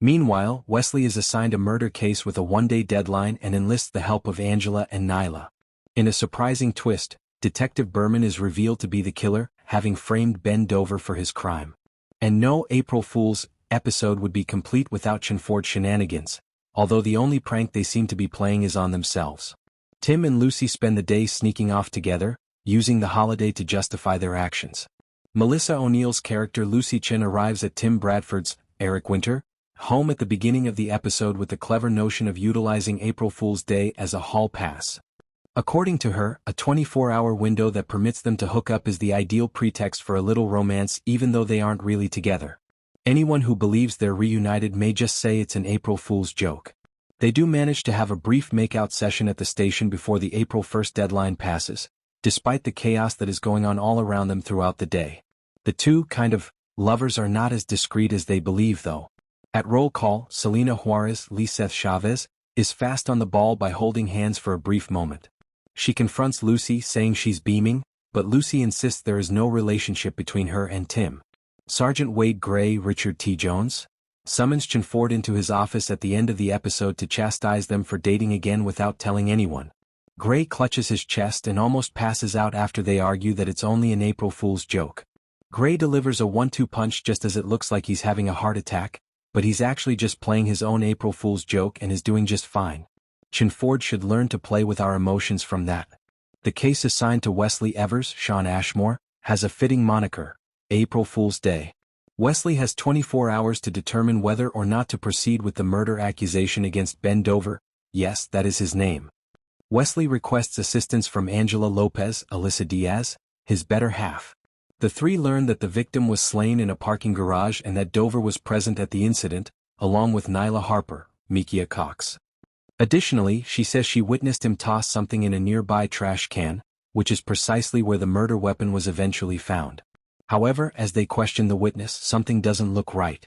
Meanwhile, Wesley is assigned a murder case with a one-day deadline and enlists the help of Angela and Nyla. In a surprising twist, Detective Berman is revealed to be the killer, having framed Ben Dover for his crime. And no April Fool's episode would be complete without Chenford shenanigans, although the only prank they seem to be playing is on themselves. Tim and Lucy spend the day sneaking off together, using the holiday to justify their actions. Melissa O'Neill's character Lucy Chen arrives at Tim Bradford's, Eric Winter, home at the beginning of the episode with the clever notion of utilizing April Fool's Day as a hall pass. According to her, a 24-hour window that permits them to hook up is the ideal pretext for a little romance even though they aren't really together. Anyone who believes they're reunited may just say it's an April Fool's joke. They do manage to have a brief makeout session at the station before the April 1st deadline passes, despite the chaos that is going on all around them throughout the day. The two lovers are not as discreet as they believe though. At roll call, Celina Juarez, Lisseth Chavez, is fast on the ball by holding hands for a brief moment. She confronts Lucy saying she's beaming, but Lucy insists there is no relationship between her and Tim. Sergeant Wade Gray, Richard T. Jones, summons Chenford into his office at the end of the episode to chastise them for dating again without telling anyone. Gray clutches his chest and almost passes out after they argue that it's only an April Fool's joke. Gray delivers a 1-2 punch just as it looks like he's having a heart attack, but he's actually just playing his own April Fool's joke and is doing just fine. Chenford should learn to play with our emotions from that. The case assigned to Wesley Evers, Sean Ashmore, has a fitting moniker, April Fool's Day. Wesley has 24 hours to determine whether or not to proceed with the murder accusation against Ben Dover. Yes, that is his name. Wesley requests assistance from Angela Lopez, Alyssa Diaz, his better half. The three learn that the victim was slain in a parking garage and that Dover was present at the incident, along with Nyla Harper, Mikia Cox. Additionally, she says she witnessed him toss something in a nearby trash can, which is precisely where the murder weapon was eventually found. However, as they question the witness, something doesn't look right.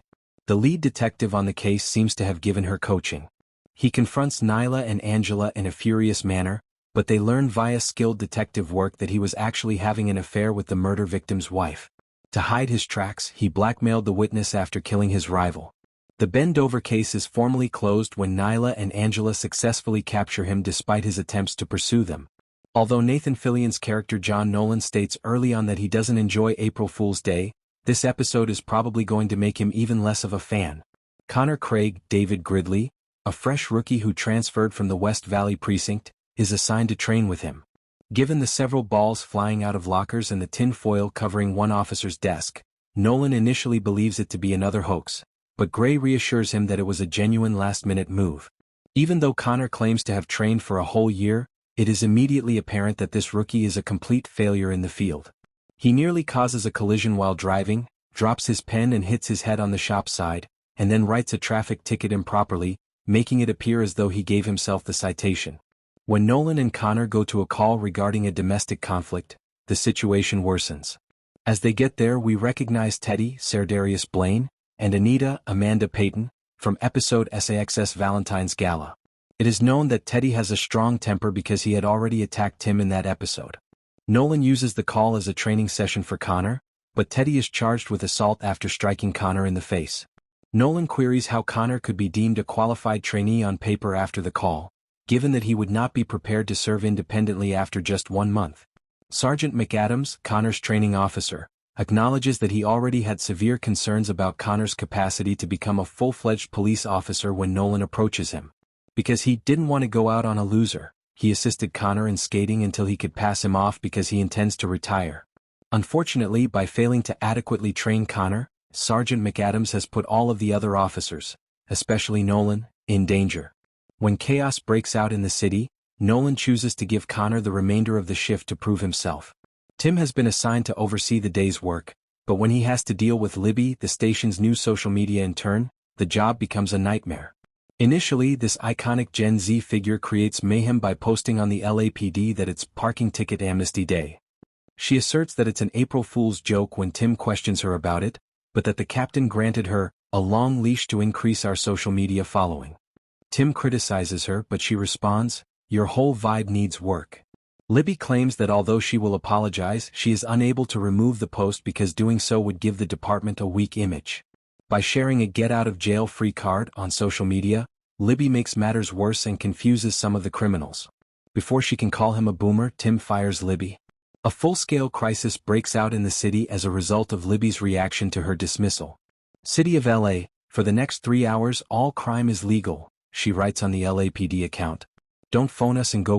The lead detective on the case seems to have given her coaching. He confronts Nyla and Angela in a furious manner, but they learn via skilled detective work that he was actually having an affair with the murder victim's wife. To hide his tracks, he blackmailed the witness after killing his rival. The Ben Dover case is formally closed when Nyla and Angela successfully capture him despite his attempts to pursue them. Although Nathan Fillion's character John Nolan states early on that he doesn't enjoy April Fool's Day, this episode is probably going to make him even less of a fan. Connor Craig, David Gridley, a fresh rookie who transferred from the West Valley precinct, is assigned to train with him. Given the several balls flying out of lockers and the tin foil covering one officer's desk, Nolan initially believes it to be another hoax, but Gray reassures him that it was a genuine last-minute move. Even though Connor claims to have trained for a whole year, it is immediately apparent that this rookie is a complete failure in the field. He nearly causes a collision while driving, drops his pen and hits his head on the shop side, and then writes a traffic ticket improperly, making it appear as though he gave himself the citation. When Nolan and Connor go to a call regarding a domestic conflict, the situation worsens. As they get there, we recognize Teddy, Sardarius Blaine, and Anita, Amanda Payton, from episode SAXS Valentine's Gala. It is known that Teddy has a strong temper because he had already attacked Tim in that episode. Nolan uses the call as a training session for Connor, but Teddy is charged with assault after striking Connor in the face. Nolan queries how Connor could be deemed a qualified trainee on paper after the call, given that he would not be prepared to serve independently after just 1 month. Sergeant McAdams, Connor's training officer, acknowledges that he already had severe concerns about Connor's capacity to become a full-fledged police officer when Nolan approaches him. Because he didn't want to go out on a loser, he assisted Connor in skating until he could pass him off because he intends to retire. Unfortunately, by failing to adequately train Connor, Sergeant McAdams has put all of the other officers, especially Nolan, in danger. When chaos breaks out in the city, Nolan chooses to give Connor the remainder of the shift to prove himself. Tim has been assigned to oversee the day's work, but when he has to deal with Libby, the station's new social media intern, the job becomes a nightmare. Initially, this iconic Gen Z figure creates mayhem by posting on the LAPD that it's Parking Ticket Amnesty Day. She asserts that it's an April Fool's joke when Tim questions her about it, but that the captain granted her a long leash to increase our social media following. Tim criticizes her, but she responds, "Your whole vibe needs work." Libby claims that although she will apologize, she is unable to remove the post because doing so would give the department a weak image. By sharing a get-out-of-jail-free card on social media, Libby makes matters worse and confuses some of the criminals. Before she can call him a boomer, Tim fires Libby. A full-scale crisis breaks out in the city as a result of Libby's reaction to her dismissal. City of LA, for the next 3 hours all crime is legal, she writes on the LAPD account. Don't phone us and go